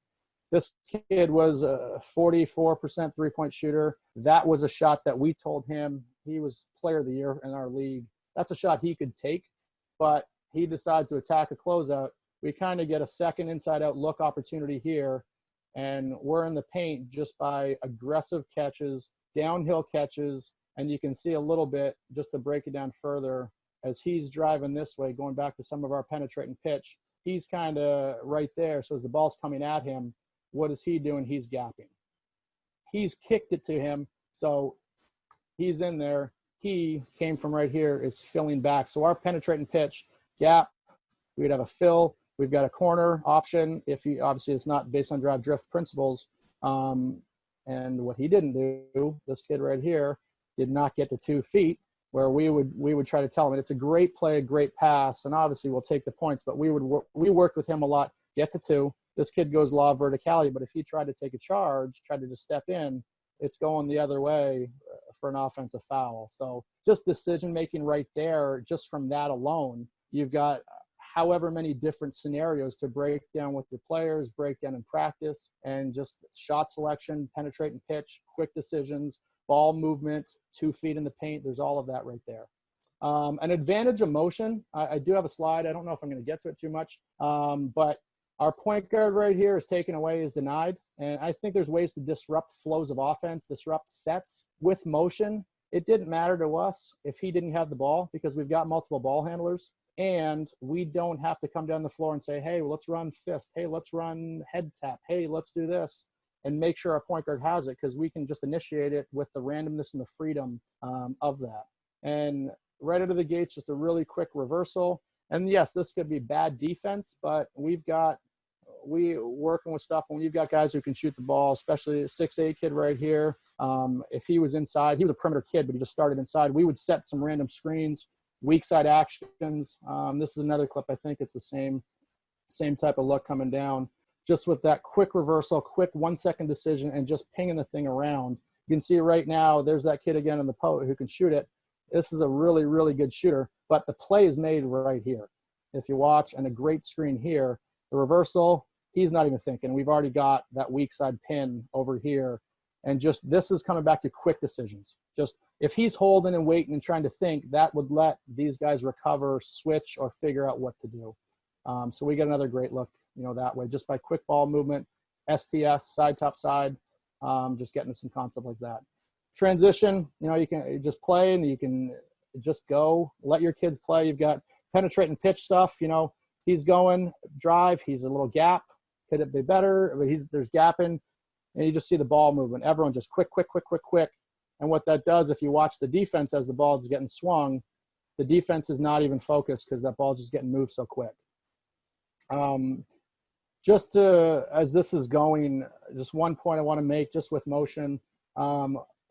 This kid was a 44% three-point shooter. That was a shot that we told him he was player of the year in our league. That's a shot he could take, but he decides to attack a closeout. We kind of get a second inside-out look opportunity here, and we're in the paint just by aggressive catches, downhill catches, and you can see a little bit, just to break it down further, as he's driving this way, going back to some of our penetrating pitch, he's kind of right there. So as the ball's coming at him, what is he doing? He's gapping. He's kicked it to him, so he's in there. He came from right here, is filling back. So our penetrating pitch, gap, we'd have a fill. We've got a corner option. If he, obviously it's not based on drive drift principles. And what he didn't do, this kid right here, did not get to 2 feet, where we would try to tell him, and it's a great play, a great pass, and obviously we'll take the points, but we worked with him a lot, get to 2. This kid goes law of verticality, but if he tried to take a charge, tried to just step in, it's going the other way for an offensive foul. So just decision-making right there, just from that alone, you've got however many different scenarios to break down with your players, break down in practice, and just shot selection, penetrate and pitch, quick decisions, ball movement, 2 feet in the paint. There's all of that right there. An advantage of motion, I do have a slide. I don't know if I'm going to get to it too much, but our point guard right here is taken away, is denied. And I think there's ways to disrupt flows of offense, disrupt sets with motion. It didn't matter to us if he didn't have the ball, because we've got multiple ball handlers, and we don't have to come down the floor and say, hey, well, let's run fist. Hey, let's run head tap. Hey, let's do this, and make sure our point guard has it, because we can just initiate it with the randomness and the freedom of that. And right out of the gates, just a really quick reversal. And yes, this could be bad defense, but we working with stuff when you've got guys who can shoot the ball, especially a 6'8" kid right here. If he was inside, he was a perimeter kid, but he just started inside. We would set some random screens, weak side actions. This is another clip. I think it's the same type of look coming down, just with that quick reversal, quick 1 second decision, and just pinging the thing around. You can see right now, there's that kid again in the post who can shoot it. This is a really, really good shooter, but the play is made right here. If you watch, and a great screen here, the reversal, he's not even thinking. We've already got that weak side pin over here. And just, this is coming back to quick decisions. Just, if he's holding and waiting and trying to think, that would let these guys recover, switch, or figure out what to do. So we get another great look, you know, that way, just by quick ball movement, STS, side, top, side, just getting some concept like that. Transition, you know, you can just play, and you can just go, let your kids play. You've got penetrate and pitch stuff, you know, he's going, drive, he's a little gap, could it be better, but there's gapping, and you just see the ball movement. Everyone just quick. And what that does, if you watch the defense as the ball is getting swung, the defense is not even focused, because that ball is just getting moved so quick. Just to, as this is going, just one point I want to make just with motion.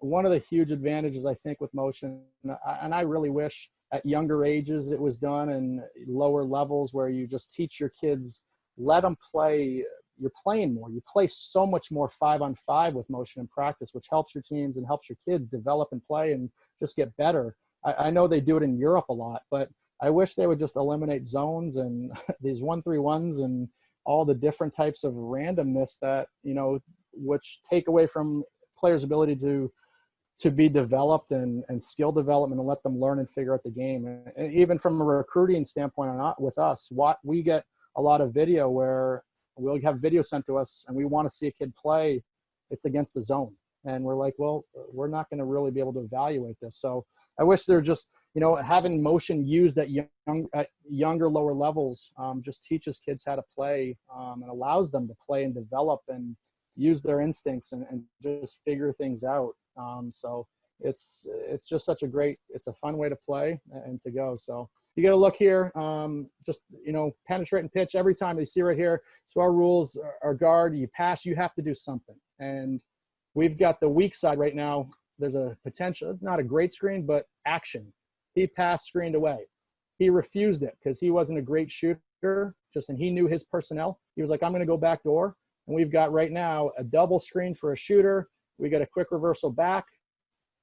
One of the huge advantages, I think, with motion, and I really wish at younger ages it was done, and lower levels, where you just teach your kids, let them play. You're playing more. You play so much more 5-on-5 with motion in practice, which helps your teams and helps your kids develop and play and just get better. I know they do it in Europe a lot, but I wish they would just eliminate zones and these 1-3-1s and all the different types of randomness that, you know, which take away from players' ability to be developed and skill development, and let them learn and figure out the game. And even from a recruiting standpoint, with us, what we get a lot of video where we'll have video sent to us and we want to see a kid play, it's against the zone. And we're like, well, we're not going to really be able to evaluate this. So I wish they're just, you know, having motion used at younger, lower levels just teaches kids how to play and allows them to play and develop and use their instincts and just figure things out. So it's just such a great, it's a fun way to play and to go. So you got to look here, just, you know, penetrate and pitch every time. You see right here. So our rules are guard, you pass, you have to do something. And we've got the weak side right now. there's a potential, not a great screen, but action. He passed, screened away. He refused it because he wasn't a great shooter, and he knew his personnel. He was like, I'm going to go back door. And we've got right now a double screen for a shooter. We got a quick reversal back,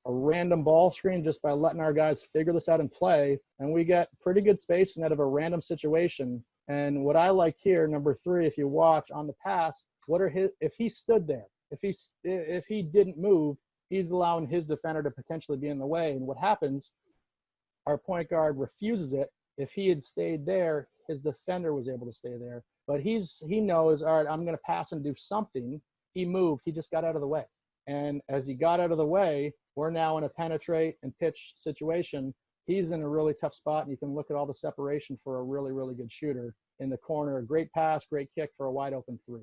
a random ball screen just by letting our guys figure this out and play. And we get pretty good spacing out of a random situation. And what I liked here, number 3, if you watch on the pass, if he stood there, if he didn't move, he's allowing his defender to potentially be in the way. And what happens, our point guard refuses it. If he had stayed there, his defender was able to stay there. But he knows, all right, I'm going to pass and do something. He moved. He just got out of the way. And as he got out of the way, we're now in a penetrate and pitch situation. He's in a really tough spot, and you can look at all the separation for a really, really good shooter in the corner. A great pass, great kick for a wide open 3.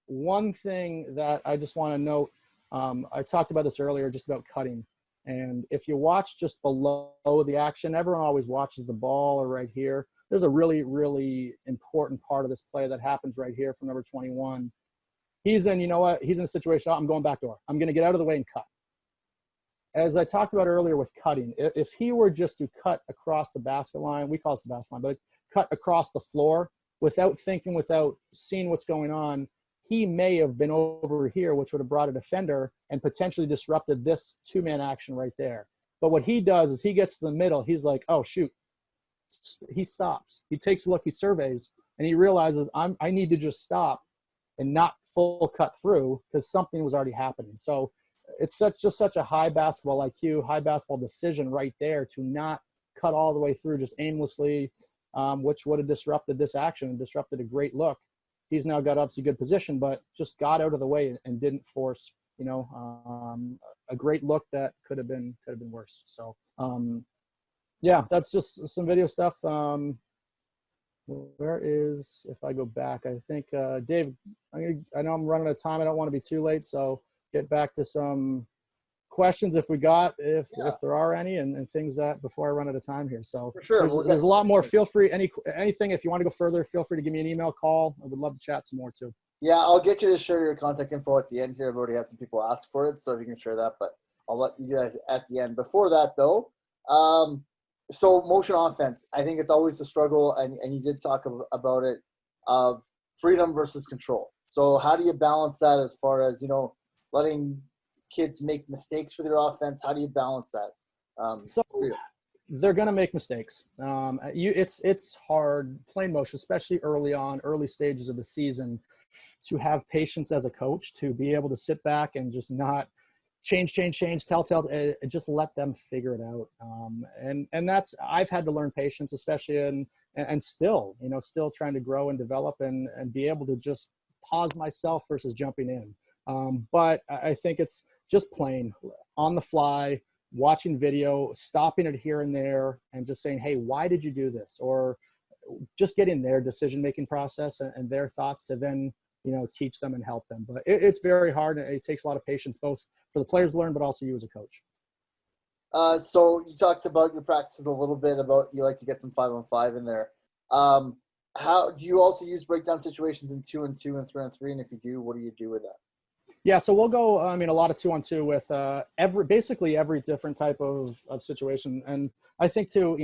One thing that I just want to note, I talked about this earlier, just about cutting. And if you watch just below the action, everyone always watches the ball or right here. There's a really, really important part of this play that happens right here from number 21. He's in, you know what? He's in a situation, I'm going back door. I'm going to get out of the way and cut. As I talked about earlier with cutting, if he were just to cut across the basket line, we call it the basket line, but cut across the floor without thinking, without seeing what's going on, he may have been over here, which would have brought a defender and potentially disrupted this 2-man action right there. But what he does is he gets to the middle. He's like, oh, shoot. He stops. He takes a look, he surveys, and he realizes I need to just stop and not full cut through because something was already happening. So it's just such a high basketball IQ, high basketball decision right there to not cut all the way through just aimlessly, which would have disrupted this action and disrupted a great look. He's now got obviously good position, but just got out of the way and didn't force, a great look that could have been worse. So, yeah, that's just some video stuff. Where is, if I go back, I think, Dave, I know I'm running out of time. I don't want to be too late. So get back to some questions if there are any, and things that before I run out of time here. So for sure, there's a lot more. Feel free, anything, if you want to go further, feel free to give me an email, call. I would love to chat some more too. Yeah, I'll get you to share your contact info at the end here. I've already had some people ask for it, so if you can share that, but I'll let you do that at the end. Before that though, so motion offense, I think it's always a struggle, and you did talk about it, of freedom versus control. So how do you balance that as far as, letting kids make mistakes with your offense? How do you balance that? Freedom? They're going to make mistakes. It's hard playing motion, especially early stages of the season, to have patience as a coach, to be able to sit back and just not change, tell, and just let them figure it out. And that's, I've had to learn patience, especially and still trying to grow and develop and be able to just pause myself versus jumping in. But I think it's just playing on the fly, watching video, stopping it here and there, and just saying, hey, why did you do this? Or just getting their decision-making process and their thoughts to then, teach them and help them. But it's very hard. And it takes a lot of patience, both for the players to learn, but also you as a coach. So you talked about your practices a little bit about you like to get some 5-on-5 in there. How do you also use breakdown situations in 2-on-2 and 3-on-3? And if you do, what do you do with that? Yeah, so we'll go, a lot of 2-on-2 with basically every different type of situation. And I think too,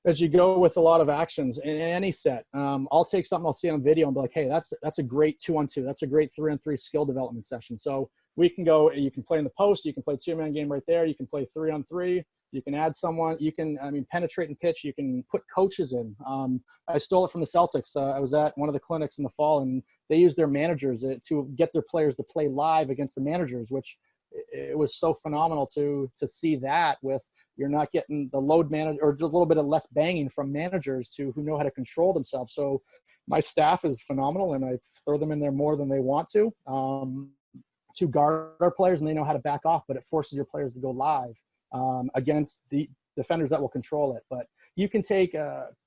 as you go with a lot of actions in any set, I'll take something I'll see on video and be like, hey, that's a great 2-on-2. That's a great 3-on-3 skill development session. So we can go, you can play in the post, you can play 2-man game right there. You can play 3-on-3. You can add someone, you can, penetrate and pitch. You can put coaches in. I stole it from the Celtics. I was at one of the clinics in the fall, and they used their managers to get their players to play live against the managers, which it was so phenomenal to see that with, you're not getting the load manager or just a little bit of less banging from managers who know how to control themselves. So my staff is phenomenal, and I throw them in there more than they want to guard our players, and they know how to back off, but it forces your players to go live against the defenders that will control it. But you can take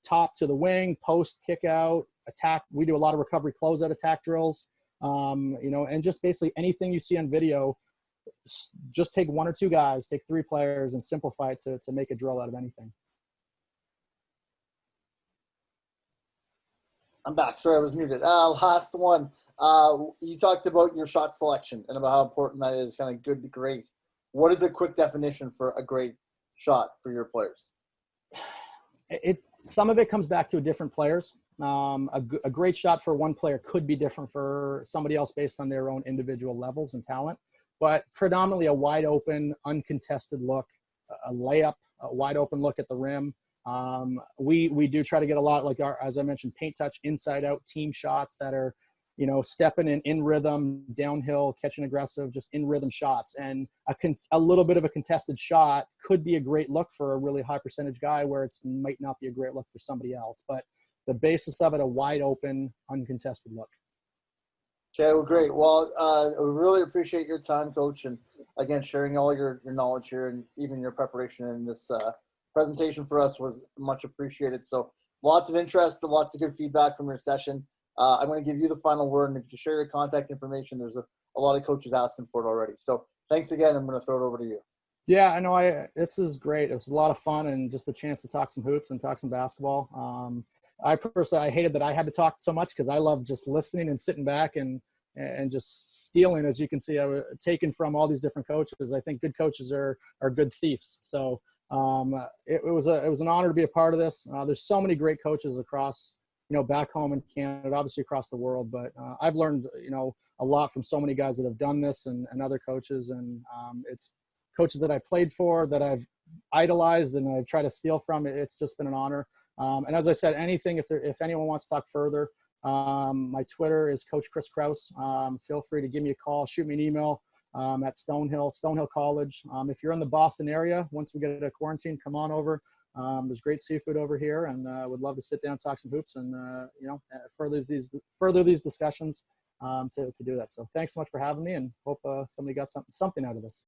top to the wing, post, kick out, attack. We do a lot of recovery closeout attack drills, and just basically anything you see on video. Just take 1 or 2 guys, take 3 players, and simplify it to make a drill out of anything. I'm back. Sorry, I was muted. Last one. You talked about your shot selection and about how important that is, kind of good to great. What is a quick definition for a great shot for your players? Some of it comes back to different players. A great shot for one player could be different for somebody else based on their own individual levels and talent, but predominantly a wide open, uncontested look, a layup, a wide open look at the rim. We do try to get a lot, like as I mentioned, paint touch, inside out team shots that are, stepping in rhythm, downhill, catching aggressive, just in rhythm shots. And a little bit of a contested shot could be a great look for a really high percentage guy where it might not be a great look for somebody else. But the basis of it, a wide open, uncontested look. Okay, well, great. Well, we really appreciate your time, Coach, and again, sharing all your knowledge here and even your preparation in this presentation for us was much appreciated. So lots of interest and lots of good feedback from your session. I'm going to give you the final word, and if you share your contact information, there's a lot of coaches asking for it already. So thanks again. I'm going to throw it over to you. Yeah, I know. This is great. It was a lot of fun and just a chance to talk some hoops and talk some basketball. I personally, I hated that I had to talk so much because I love just listening and sitting back and just stealing, as you can see, I was taken from all these different coaches. I think good coaches are good thieves. So it was an honor to be a part of this. There's so many great coaches across, back home in Canada, obviously across the world, but I've learned, a lot from so many guys that have done this and other coaches. And it's coaches that I played for, that I've idolized and I try to steal from. It's just been an honor. And as I said, if anyone wants to talk further, my Twitter is Coach Chris Kraus. Feel free to give me a call, shoot me an email at Stonehill College. If you're in the Boston area, once we get out of quarantine, come on over. There's great seafood over here, and would love to sit down, talk some hoops, and further these discussions to do that. So thanks so much for having me, and hope somebody got something out of this.